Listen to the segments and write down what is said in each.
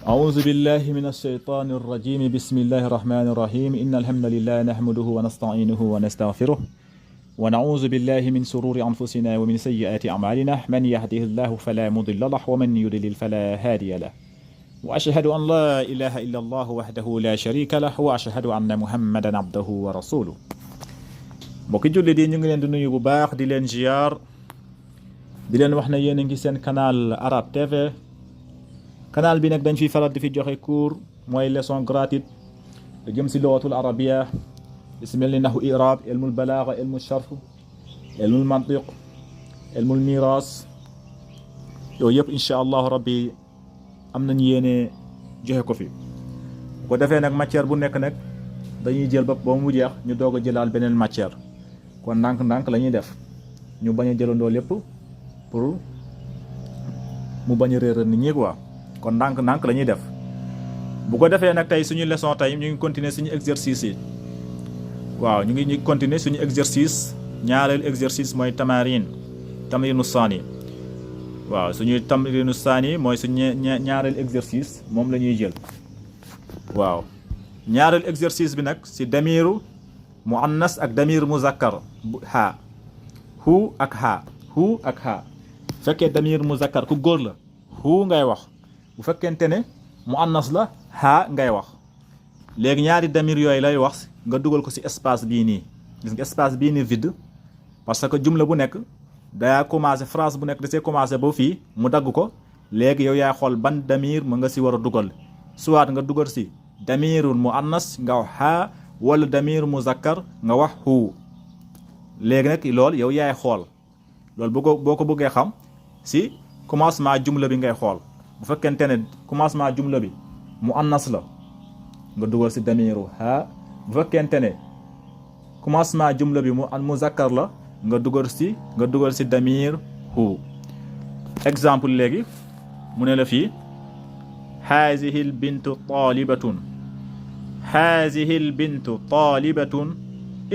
أعوذ بالله من الشيطان الرجيم بسم الله الرحمن الرحيم إن الحمد لله نحمده ونستعينه ونستغفره ونعوذ بالله من شرور أنفسنا ومن سيئات أعمالنا من يهده الله فلا مضل له ومن يضلل فلا هادي له وأشهد أن لا إله إلا الله وحده لا شريك له وأشهد أن محمدا عبده ورسوله mbokki julli di ñu ngi leen di nuyu bu baax di leen ziar di leen wax ne yéen a ngi seen canal Arab TV canal bi nag dañ fiy faral di fi joxe cours mooy leçon gratuite da jëm si lugatul arabia li si mel ni nahu irab ilmul balaaga ilmul sharf ilmul mantiq ilmul miras yooyu yëpp incha allahu rabbi am nañu yéene joxe ko fi bu ko defee nag matière bu nekk nag dañuy jël ba mu jeex ñu doog a jëlaal beneen matière kon ndànk-ndànk la ñuy def ñu bañ a jëlandoo lépp pour mu bañ a réeral nit ñi quoi kon ndànk-ndànk la ñuy def bu ko defee nag tey suñu leçon tey ñu ngi continuer suñu exercice yi waaw ñu ngi continuer suñu exercice ñaareelu exercice mooy tamrinu saani waaw suñu tamrinu saani mooy suñu ñaareelu exercice moom la ñuy jël waaw ñaareelu exercice bi nag si damiru muannas ak damiru muzakkar haa hu ak haa fekkee damir muzakkar ku góor la hu ngay wax bu fekkente ne muannas la haa ngay wax léegi ñaari damir yooyu lay wax nga dugal ko ci espace bii nii gis nga espace bii nii vide parce que jumla bu nekk daa commencé phrase bu nekk da see commencé ba fii mu dagg ko léegi yow yaay xool ban damir ma nga ci war a dugal soit nga dugal ci damirul muannas nga wax haa wala damir muzakkar nga wax hu léegi nag loolu yow yaay xool loolu boo ko bëggee xam ci commencement jumla bi ngay xool bu fekkente ne commencement jumla bi muannas la nga dugal ci damiru haa bu fekkente ne commencement jumla bi muzakkar la nga dugal ci damir hu exemple léegi mu ne la fii hazihi al bintu talibatun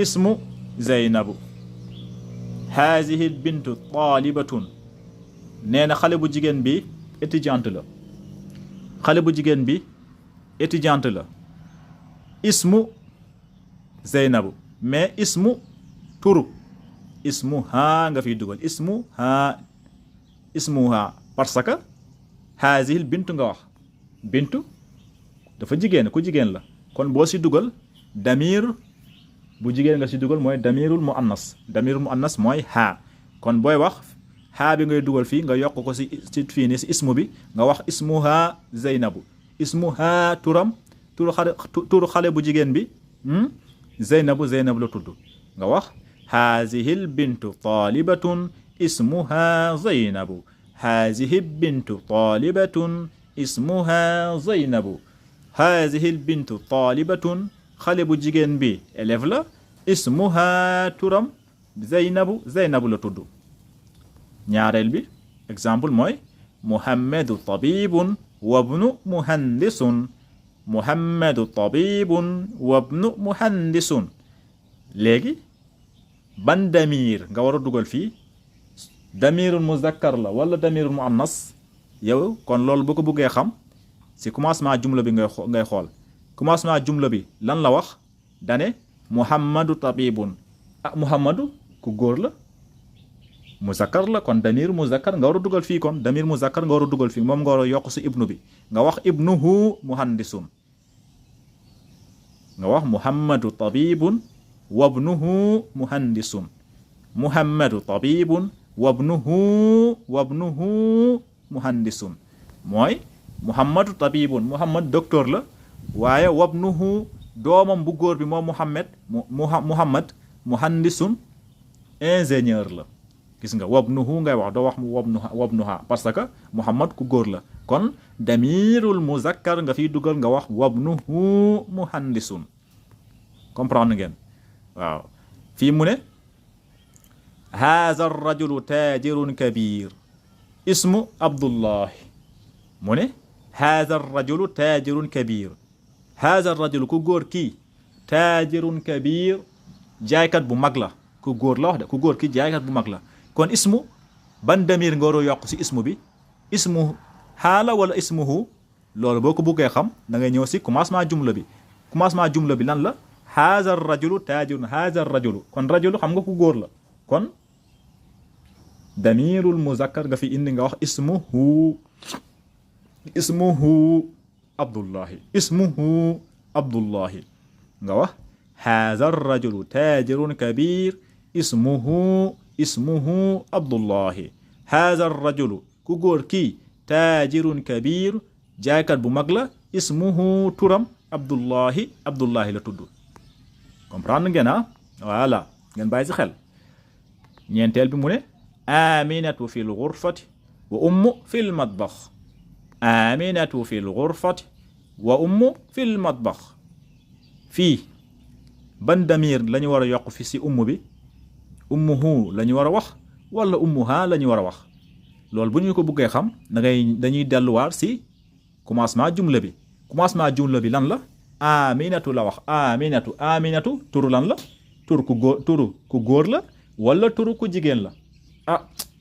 ismu Zeynabu hazihi al bintu talibatun nee na xale bu jigéen bi étudiante la ismu Zeynabu mais ismu turu ismu haa nga fiy dugal ismu haa parce que haazihil bintu nga wax bintu dafa jigéen ku jigéen la kon boo si dugal damir bu jigéen nga si dugal mooy damirul muannas mooy haa kon booy wax haa bi ngay dugal fii nga yokk ko si fii nii si ismu bi nga wax ismuha Zeynabu ismuha turu xale bu jigéen bi Zeynabu la tudd nga wax haazihil bintu talibatun ismuha Zeynabu haazihil bintu talibatun ismuha Zeynabu haazihil bintu talibatun xale bu jigéen bi élève la ismuha turam Zeynabu la tudd ñaareel bi exemple mooy muhammadu tabibun wabnu muhandisun léegi ban damir nga war a dugal fii damirul muzakkar la wala damirul muannas yow kon loolu bu ko bëggee xam ci commencement jumla bi ngay xool commencement jumla bi lan la wax dane muhammadu tabibun muhammadu ku góor la muzakkar la kon damir muzakkar nga war a dugal fii kon damir muzakkar nga war a dugal fii moom nga war a yokk ci ibnu bi nga wax ibnuhu muhandisun nga wax muhammadu tabibun wabnuhu muhandisun muhammadu tabibun wabnuhu muhandisun mooy muhammadu tabibun muhammad docteur la waaye wabnuhu doomam bu góor bi moom muhammad muhandisun ingénieur la gis nga wabnuhu ngay wax doo wax wabnuha parce que muhammad ku góor la kon damirul muzakkar nga fiy dugal nga wax wabnuhu muhandisun comprendre ngeen waaw fii mu ne haza rajulu tajirun kabir ismu abdullahi mu ne haza rajulu tajirun kabir haza rajulu ku góor kii tajirun kabir jaaykat bu mag la ku góor la wax de ku góor kii jaaykat bu mag la kon ismu ban damir nga war a yokk ci ismu bi ismu haala wala ismuhu loolu boo ko buggee xam da ngay ñëw si commencement jumla bi. commencement jumla bi lan la haza rajulu taajirun haza rajulu kon rajulu xam nga ku góor la kon damirul muzakkar nga fi indi nga wax ismuhu abdullahi nga wax haza rajulu taajirun kabir ismuhu abdullahi haza rajulu ku góor kii taajirun kabir jaaykat bu mag la ismuhu turam abdullahi la tudd comprendre ngeen voilà ngeen bàyyi si xel ñeenteel bi mu ne aminatu fi lghurfati wa ummu fi lmatbax aminatu fi lghurfati wa ummu fi lmatbax fii ban damir la ñu war a yokk fi si ummu bi ummuhu la ñu war a wax wala ummuha la ñu war a wax loolu bu ñu ko bëggee xam dañuy delluwaat si commencement jumla bi commencement jumla bi lan la aminatu la wax aminatu turu lan la turu ku góor la wala turu ku jigéen la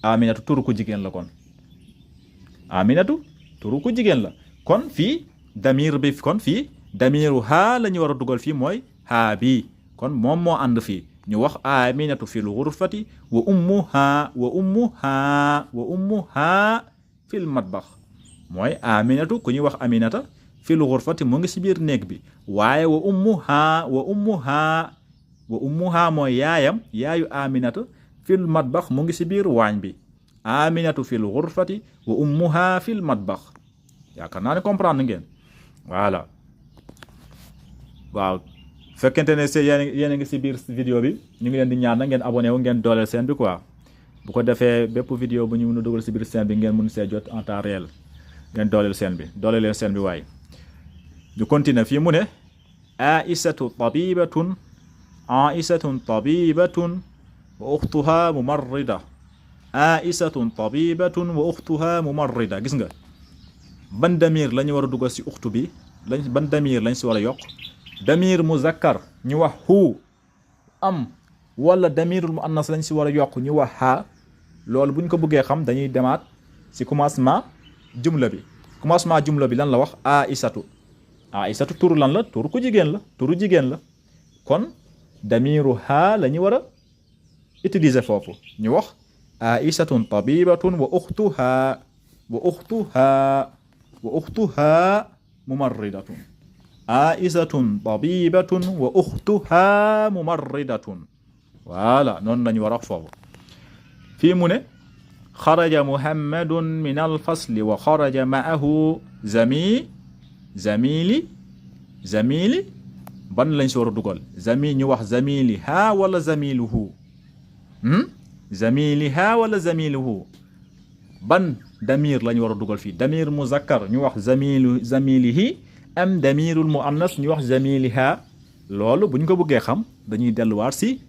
aminatu turu ku jigéen la kon aminatu turu ku jigéen la kon fii damir bi kon fii damiru haa la ñu war a dugal fii mooy haa bi kon moom moo ànd fii ñu wax aminatu fil ghurfati wa ummuha fil matbax mooy aminatu ku ñuy wax aminata fil ghurfati mu ngi si biir néeg bi waaye wa ummuha mooy yaayu aminata fil matbax mu ngi si biir waañ bi aminatu fil ghurfati wa ummuha fil matbax yaakaar naa ne comprendre ngeen voilà waaw fekkente ne yéen a ngi si biir vidéo bi ñu ngi leen di ñaan na ngeen abonné wu ngeen dooleel seen bi quoi bu ko defee bépp vidéo bu ñu mën a dugal si biir seen bi ngeen mën see jot en temps réel ngeen dooleel seen bi dooleel leen seen bi waaye ñu continuer fii mu ne aisatun tabibatun wa ukhtuha mumarrida gis nga ban damir la ñu war a dugal si uxtu bi ban damir lañ si war a yokk damir muzakkar ñu wax hu am wala damirul muannas lañ si war a yokk ñu wax ha loolu bu ñu ko bëggee xam dañuy demaat si commencement jumla bi commencement jumla bi lan la wax aisatu turu lan la turu jigéen la kon damiru ha la ñu war a utiliser foofu ñu wax aisatun tabibatun wa ukhtuha mumarridatun aisatun tabibatun wa ukhtuha mumarridatun voilà noonu lañu war a wax foofu fii mu ne xaraja muhammadun min alfasli wa xaraja ma'ahu zamili ban lañ si war a dugal ñu wax zamiliha wala zamiluhu ban damir lañ war a dugal fii damir muzakkar ñu wax zamilihi am damirul muannas ñu wax zamiliha loolu bu ñu ko bëggee xam dañuy delluwaat si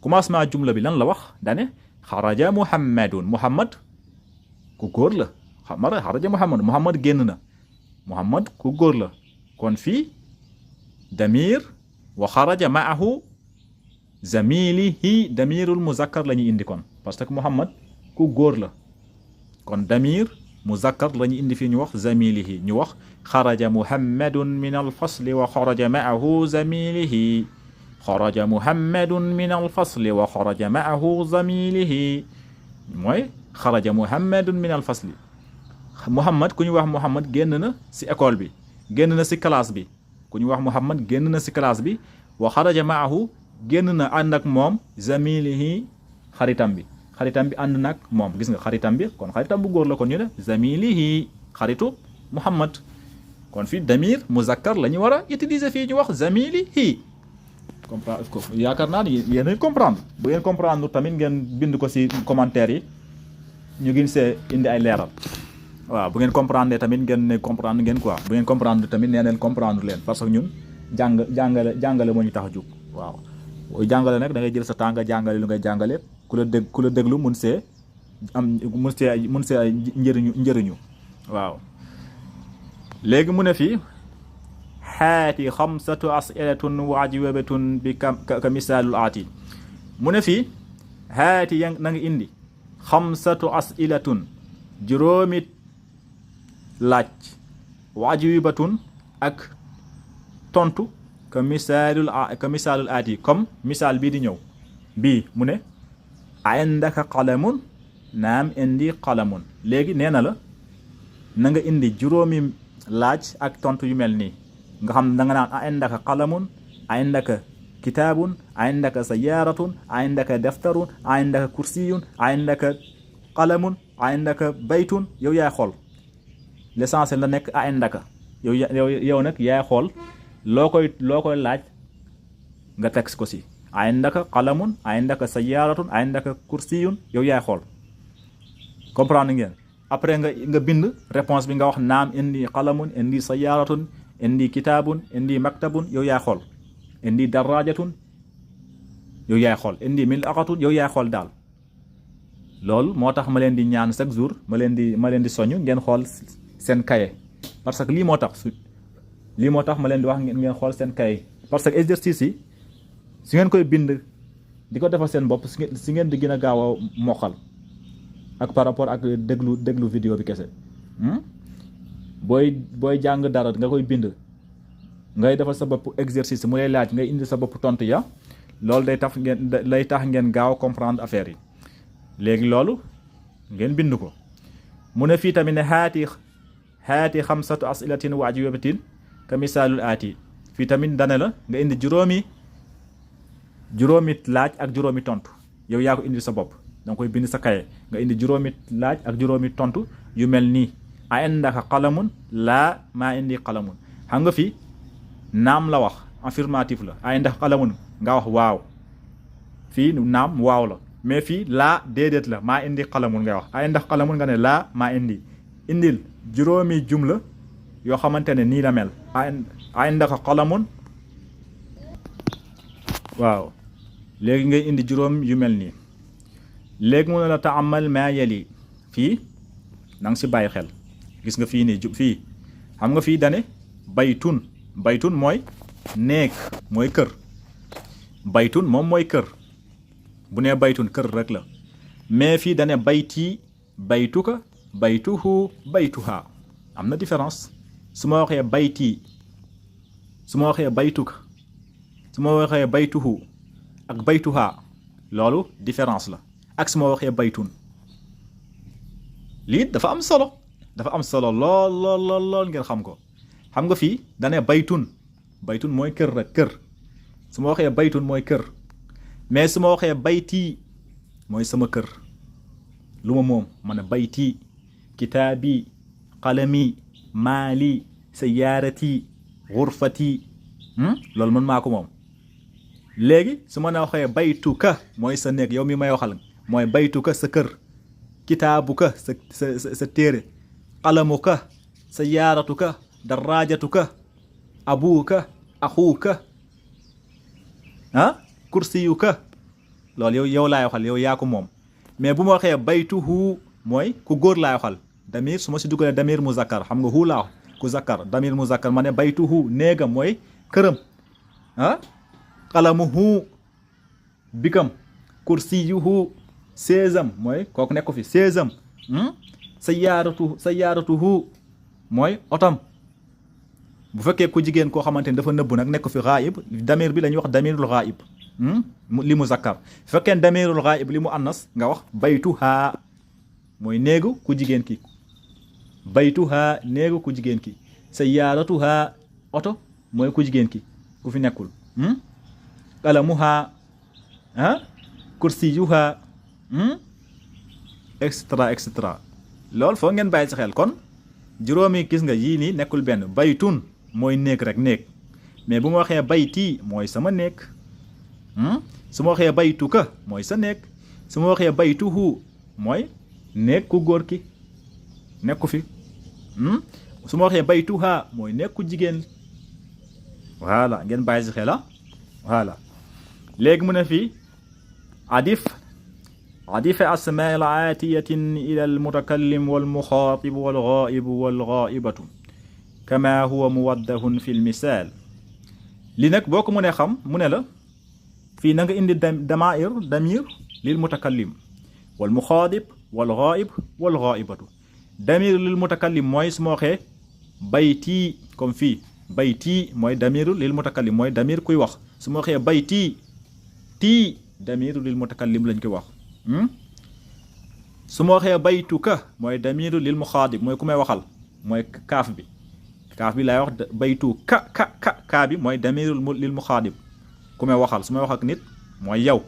commencement jumla bi lan la wax dane xaraja muhammad ku góor la xaraja muhammad génn na muhammad ku góor la kon fii damir wa xaraja ma'ahu zamilihi damirul muzakkar la ñuy indi kon parce que muhammad ku góor la kon damir muzakkar la ñuy indi fii ñu wax zamilihi ñu wax xaraja muhammadun min alfasli wa xaraja ma'ahu zamilihi xaraja muhammadun min alfasli wa xaraja ma'ahu zamilihi mooy xaraja muhammadun min alfasli muhammad ku ñu wax muhammad génn na si école bi génn na si classe bi ku ñu wax muhammad génn na si classe bi wa xaraja ma'ahu génn na ànd ak moom zamilihi xaritam bi ànd nag moom gis nga xaritam bi kon xaritam bu góor la kon ñu ne zamilihi xaritu muhammad kon fii damir muzakkar la ñu war a utiliser fii ñu wax zamilihi comprendre ko yaakaar naa ni yéen a comprendre bu ngeen comprendre tamit ngeen bind ko si commentaire yi ñu gën see indi ay leeral waaw bu ngeen comprendre tamit ngeen ne comprendre ngeen quoi bu ngeen comprendre tamit nee neen comprendre leen parce que ñun jàngale moo ñu tax a jóg waaw booy jàngale nag da ngay jël sa temps nga jàngale lu ngay jàngale ku la déglu mun see ay njëriñu waaw léegi mu ne fii haati xamsatu as'ilatun wa ajwabatun bi ka misaalul aati mu ne fii haati na nga indi xamsatu as'ilatun laaj wa ajwibatun ak tontu ka misaalul aati comme misaal bii di ñëw bii mu ne indaka qalamun naam indi qalamun léegi nee na la na nga indi juróomi laaj ak tontu yu mel nii nga xam da nga naan indaka qalamun indaka kitaabun indaka sayaaratun indaka daftarun indaka kursiyun indaka qalamun indaka baytun yow yaay xool l'essentiel la nekk indaka yow nag yaay xool loo koy laaj nga texte ko si indaka qalamun indaka sayaaratun indaka kursiyun yow yaay xool comprendre ngeen après nga bind réponse bi nga wax naam indi qalamun indi sayaaratun indi kitaabun indi maktabun yow yaay xool indi darajatun yow yaay xool indi milaqatun yow yaay xool daal loolu moo tax ma leen di ñaan chaque jour ma leen di soñu ngeen xool seen cahier parce que lii moo tax ma leen di wax ngeen xool seen cahier parce que exercice yi su ngeen koy bind di ko defal seen bopp si ngeen di gën a gaaw a mokkal ak par rapport ak déglu vidéo bi kese booy jàng dara nga koy bind ngay defal sa bopp exercice mu lay laaj ngay indi sa bopp tontu ya loolu day tax ngeen gaaw comprendre affaire yi léegi loolu ngeen bind ko mu ne fii tamit ne haati xamsatu asilatin wa ajwibatin ka misaalul aati fii tamit dane la nga indi juróomi laaj ak juróomi tontu yow yaa ko indi sa bopp danga koy bind sa kaye nga indi juróomi laaj ak juróomi tontu yu mel nii a indaka qalamun laa maa indi qalamun xam nga fii naam la wax affirmatif la a indaka qalamun nga wax waaw fii naam waaw la mais fii laa déedéet la maa indi qalamun ngay wax a indaka qalamun nga ne laa maa indil juróomi jumla yoo xamante ne nii la mel a indaka qalamun waaw léegi ngay indi juróom yu mel nii léegi mu ne la taamal maa yali fii na nga si bàyyi xel gis nga fii nii fii xam nga fii dane baytun mooy néeg mooy kër baytun moom mooy kër bu nee baytun kër rek la mais fii dane bayti baytuka baytuhu baytuha am na différence su ma waxee bayti su ma waxee baytuka su ma waxee baytuhu ak baytuha loolu différence la ak su ma waxee baytun lii dafa am solo lool ngeen xam ko xam nga fii dane baytun mooy kër rek kër su ma waxee baytun mooy kër mais su ma waxee bayti mooy sama kër lu ma moom ma ne bayti kitaabi qalami maali sayaarati xurfati loolu man maa ko moom léegi su ma na waxee baytuka mooy sa néeg yow mi may waxal mooy baytuka sa kër kitaabuka sa téere qalamuka sayaaratuka daraajatuka abuuka axuuka kursiyuka loolu yow laay waxal yow yaa ko moom mais bu ma waxee baytuhu mooy ku góor laay waxal damir su ma si dugalee damir muzakkar xam nga hu laa wax ku zakkar damir muzakkar ma ne baytuhu néegam mooy këram qalamuhu bikam kursiyuhu seesam mooy kooku nekk fi seesam sayaaratuhu mooy otam bu fekkee ku jigéen koo xamante ni dafa nëbbu nag nekk fi ghaib damir bi la ñuy wax damirul ghaib li mu zakkar fekkee damirul ghaib li mu annas nga wax baytuha mooy néegu ku jigéen ki baytuha néegu ku jigéen ki sayaaratuha oto mooy ku jigéen ki ku fi nekkul qalamuha kursiyuha et cetera loolu foo ngeen bàyyi ci xel kon juróomi gis nga yii nii nekkul benn baytun mooy néeg rek néeg mais bu ma waxee bayti mooy sama néeg su ma waxee baytuka mooy sa néeg su ma waxee baytuhu mooy néeg ku góor ki nekku fi su ma waxee baytuha mooy néeg ku jigéen voilà ngeen bàyyi ci xel voilà léegi mu ne fii adif asmaa aatiyatin ila almutakallim walmuxaatib walghaib walghaibatu kama huwa muwaddahun fi lmisaal li nag boo ko mënee xam mu ne la fii na nga indi damir lil mutakallim walmuxaatib walghaib walghaibatu damiru lil mutakallim mooy su ma waxee bayti comme fii bayti mooy damiru lil mutakallim mooy damir kuy wax su ma waxee bayti tii damiru lil mutakallim lañ koy wax su ma waxee baytuka mooy damiru lil muxaadib mooy ku may waxal mooy kaaf bi laay wax baytu ka bi mooy damiru lil muxaadib ku may waxal su may wax ak nit mooy yow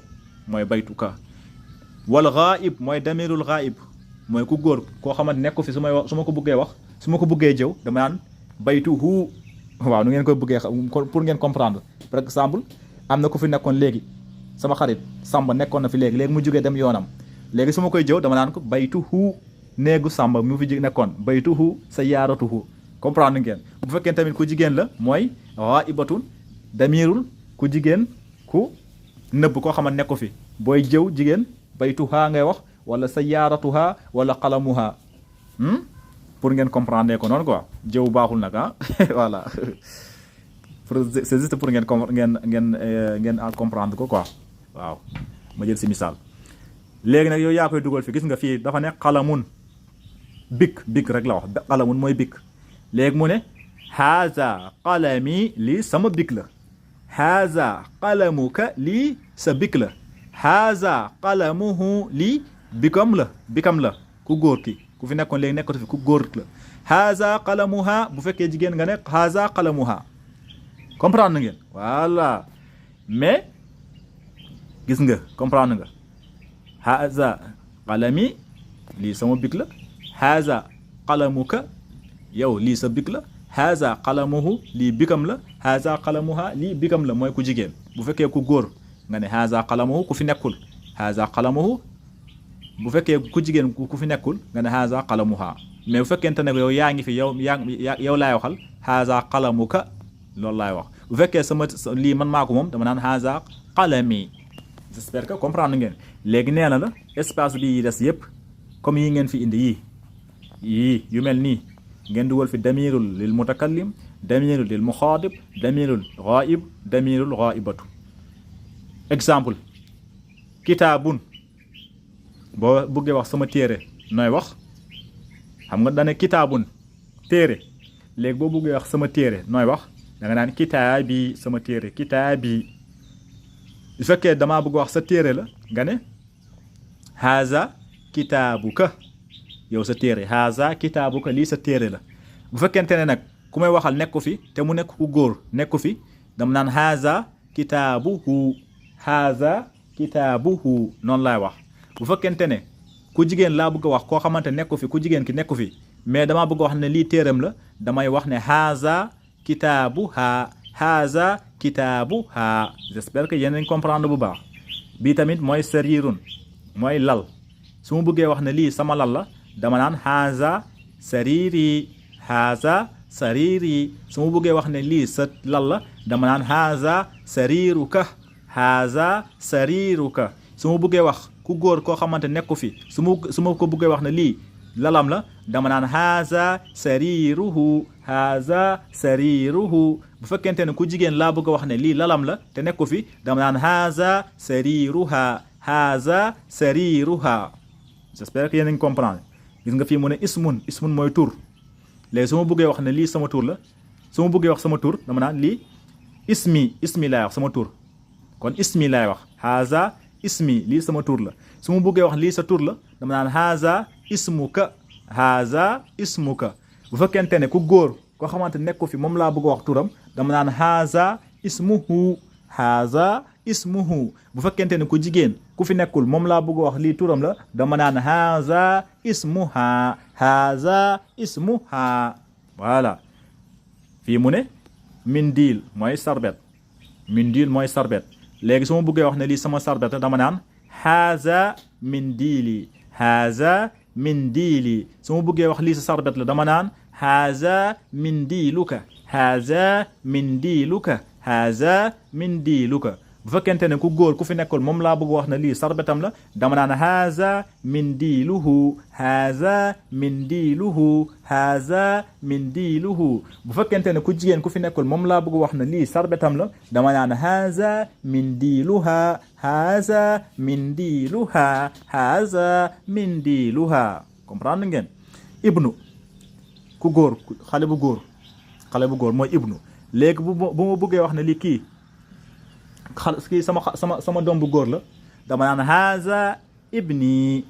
mooy baytuka wal ghaib mooy damirul ghaib mooy ku góor koo xamante nekk fi su may wax su ma ko bëggee wax su ma ko bëggee jëw dama naan baytuhu waaw nu ngeen koy bëggee pour ngeen comprendre par exemple am na ku fi nekkoon léegi sama xarit Samba nekkoon na fi léegi mu jógee dem yoonam léegi su ma koy jëw dama naan ko baytuhu néegu Samba mu fi nekkoon baytuhu sayyaratuhu comprendre ngeen bu fekkee tamit ku jigéen la mooy ghaibatun damirul ku jigéen ku nëbb koo xamante nekku fi booy jëw jigéen baytuha ngay wax wala sayyaratuha wala qalamuha pour ngeen comprendre ko noonu quoi jëw baaxul nag voilà c'est juste pour ngeen comprendre ko quoi waaw ma jël si misaal léegi nag yow yaa koy dugal fi gis nga fii dafa ne qalamun bik rek la wax qalamun mooy bik léegi mu ne haza qalami lii sama bik la haza qalamuka lii sa bik la haza qalamuhu lii bikam la ku góor ki ku fi nekkoon léegi nekkatu fi ku góor la haza qalamuha bu fekkee jigéen nga ne haza qalamuha comprendre ngeen voilà mais gis nga comprendre nga haza qalami lii sama bik la haza qalamuka yow lii sa bik la haza qalamuhu lii bikam la haza qalamuha lii bikam la mooy ku jigéen bu fekkee ku góor nga ne haza qalamuhu ku fi nekkul haza qalamuhu bu fekkee ku jigéen ku fi nekkul nga ne haza qalamuha mais bu fekkente ne yow yaa ngi fi yow laay waxal haza qalamuka loolu laay wax bu fekkee sama lii man maa ko moom dama naan haza qalami j'espère que comprendre ngeen léegi nee na la espace bi yi des yëpp comme yi ngeen fi indi yii yu mel nii ngeen dugal fi damirul lil mutakallim damirul lil muxaadib damirul ghaib damirul ghaibatu exemple kitaabun boo bëggee wax sama téere nooy wax xam nga dane kitaabun téere léegi boo bëggee wax sama téere nooy wax da nga naan kitaabi sama téere kitaabi su fekkee damaa bëgg wax sa téere la nga ne haza kitaabuka yow sa téere haza kitaabuka lii sa téere la bu fekkente ne nag ku may waxal nekku fi te mu nekk ku góor nekku fi dama naan haza kitaabuhu noonu laay wax bu fekkente ne ku jigéen laa bëgg a wax koo xamante nekku fi ku jigéen ki nekku fi mais damaa bëgg a wax ne lii téeram la damay wax ne haza kitaabuha j'espère que yéen a ngi comprendre bu baax bii tamit mooy sarirun mooy lal su ma bëggee wax ne lii sama lal la dama naan haza sariri su ma bëggee wax ne lii sa lal la dama naan haza sariruka su ma bëggee wax ku góor koo xamante nekku fi su ma ko bëggee wax ne lii lalam la dama naan haza sariruhu bu fekkente ne ku jigéen laa bëgg a wax ne lii lalam la te nekku fi dama naan haza sariruha j'espère que yéen a ngi comprendre gis nga fii mu ne ismun mooy tur léegi su ma bëggee wax ne lii sama tur la su ma bëggee wax sama tur dama naan lii ismi laay wax sama tur kon ismi laay wax haza ismi lii sama tur la su ma bëggee wax lii sa tur la dama naan haza ismuka bu fekkente ne ku góor koo xamante nekku fi moom laa bëgg a wax turam dama naan haza ismuhu bu fekkente ne ku jigéen ku fi nekkul moom laa bëgg a wax lii turam la dama naan haza ismuha voilà fii mu ne mindil mooy sarbet léegi su ma bëggee wax ne lii sama sarbet la dama naan haza mindili su ma bëggee wax lii sa sarbet la dama naan haza mindiluka bu fekkente ne ku góor ku fi nekkul moom laa bëgg wax ne lii sarbetam la dama naan haza mindiluhu bu fekkente ne ku jigéen ku fi nekkul moom laa bëgg wax ne lii sarbetam la dama naan haza mindiluha comprendre ngeen ibnu ku góor xale bu góor mooy ibnu léegi bu ma bëggee wax ne lii kii sama doom bu góor la dama naan haza ibni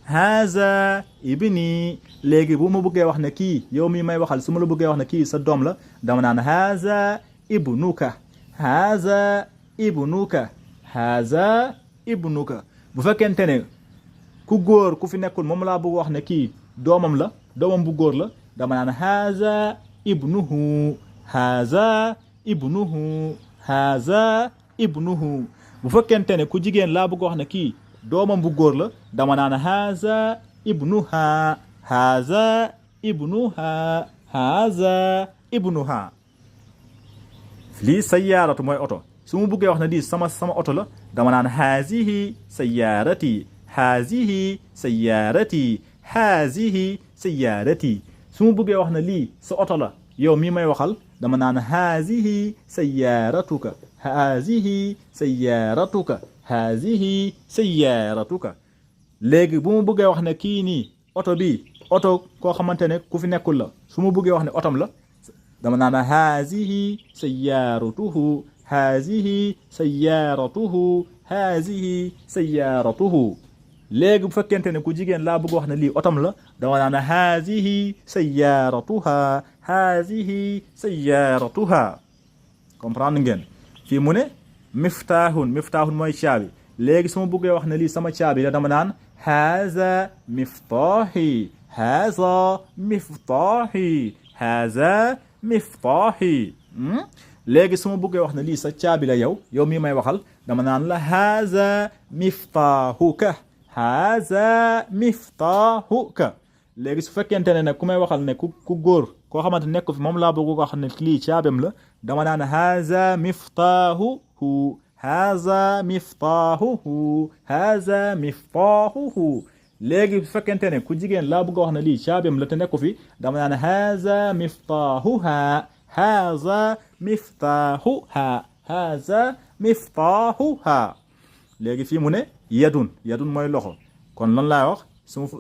haza ibni léegi bu ma bëggee wax ne kii yow mi may waxal su ma la bëggee wax ne kii sa doom la dama naan haza ibnuka bu fekkente ne ku góor ku fi nekkul moom laa bëgg wax ne kii doomam bu góor la dama naan haza ibnuhu bu fekkente ne ku jigéen laa bëgg wax ne kii doomam bu góor la dama naan haza ibnuha lii sayyaratu mooy oto su ma bëggee wax ne lii sama oto la dama naan hazihi sayyarati su ma bëggee wax ne lii sa oto la yow mii may waxal dama naan hazihi sayyaratuka léegi bu ma bëggee wax ne kii nii oto koo xamante ne ku fi nekkul la su ma bëggee wax ne otom la dama naan hazihi sayyaratuhu léegi bu fekkente ne ku jigéen laa bëgg wax ne lii otom la dama naan hazihi sayyaratuha comprendre ngeen fii mu ne miftahun mooy caabi léegi su ma bëggee wax ne lii sama caabi la dama naan haza miftahi léegi su ma bëggee wax ne lii sa caabi la yow mii may waxal dama naan la haza miftahuka léegi su fekkente ne nag ku may waxal ne ku góor koo xamante nekk fi moom laa bëgg wax ne lii caabam la dama naan haza miftahuhu léegi su fekkente ne ku jigéen laa bëgg wax ne lii caabam la te nekk fi dama naan haza miftahuha léegi fii mu ne yadun mooy loxo kon lan laa wax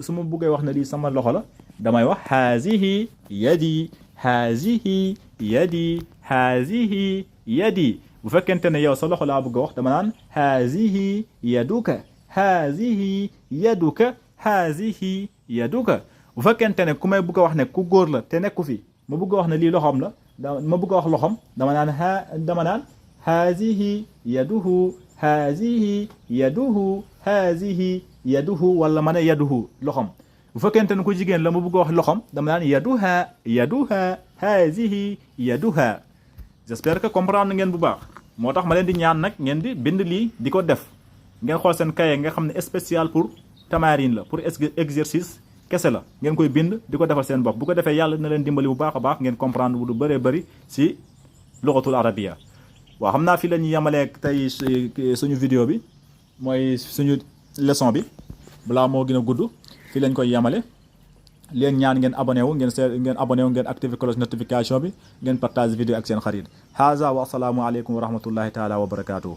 su ma bëggee wax ne lii sama loxo la damay wax hazihi yadi bu fekkente ne yow sa loxo laa bëgg wax dama naan hazihi yaduka bu fekkente ne ku may bëgg a wax ne ku góor la te nekku fi ma bëgg a wax ne lii loxoom la ma bëgg a wax loxoom dama naan hazihi yaduhu wala ma ne yaduhu loxom bu fekkente ne ku jigéen la ma bëgg a wax loxom dama naan yaduha hazihi yaduha j'espère que comprendre ngeen bu baax moo tax ma leen di ñaan nag ngeen di bind lii di ko def ngeen xool seen cahier nga xam ne spécial pour tamarin la pour exercice kese la ngeen koy bind di ko defal seen bopp bu ko defee yàlla dina leen dimbali bu baax a baax ngeen comprendre bu du bëree bëri si lugatul arabia waaw xam naa fii la ñuy yemalee tey suñu vidéo bi mooy suñu leçon bi balaa moo gën a gudd fii lañ koy yemale leen ñaan ngeen abonné wu ngeen activer cloche notification bi ngeen partage vidéo ak seen xarit haza wa assalaamu aleykum wa rahmatullahi taala wa barakatuhu